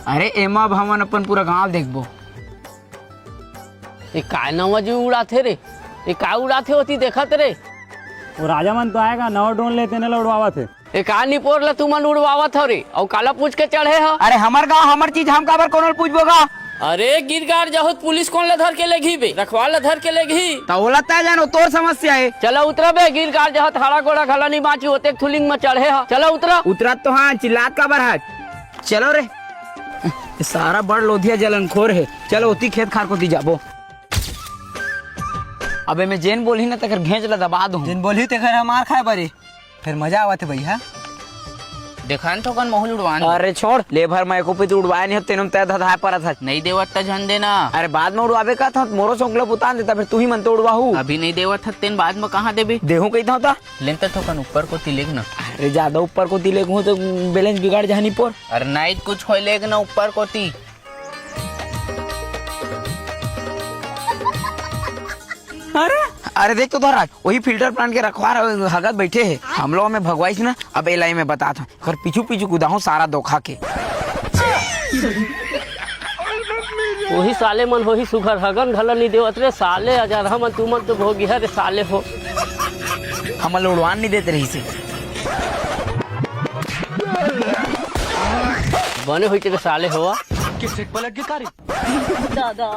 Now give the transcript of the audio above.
अरे एमा अब हमन अपन पूरा गांव देखबो। ये काय नवा जी उड़ाथे रे, ये काय उड़ाथे होती देखत रे। वो राजा मन तो आएगा नवा ड्रोन लेते न उड़वावा थे। ये का नहीं पोर ला तू मन उड़वावत हो रे और काला पूछ के चढ़े हो। अरे हमर गांव हमर चीज हम काबर कोनो पूछबो गा। अरे गिरगार जहोत पुलिस कौन ला धर के लेगी बे, रखवाल ला धर के लेगी तो ओला तय जानो तोर समस्या है। चलो उतरा बे, गिरगार जहोत हरा गोड़ा खला नहीं बाची होते थुलिंग में चढ़े हो। चलो उतरा। उतरा तो हाँ चिल्लात काबर है। चलो रे सारा बड़ लोधिया जलनखोर है। चलो उती खेत खार को दी जाबो। अबे मैं जेन बोली ना तकर घेंच ला दबा दूं। जिन बोली तेकर हमार खाए बारे फिर मजा आवत है भैया। देखान तो कन महल उड़वान। अरे छोड़ ले भर मैं को पे तो उड़वाए नहीं तेनम तय धधाए पर था। नहीं देवत त झन देना। अरे बाद में उड़वावे का था मोरो सोंकला पुतान देता फिर तू ही मन तो उड़वाहू। अभी नहीं देवत तेन बाद में कहाँ देबे। देहू कही था होता लेन तो कन ऊपर को तिलेग ना। अरे ज्यादा ऊपर को तिले हूँ तो बैलेंस बिगाड़ जानी पर। अरे नाइट कुछ हो लेग ना ऊपर को ती। अरे देख तो धर वही फिल्टर प्लांट के रखवार हगत बैठे है। हम लोग में भगवाई ना अब एलाई में बता था कर पीछू पीछू कुदाहू सारा धोखा के। वही साले मन वही सुघर हगन घला नहीं देवत रे साले। हजार हम तू मन तो भोगी है रे साले हो। हम उड़वान नहीं देते रही से बने हुई तेरे साले हुआ किस पलट के कारी दादा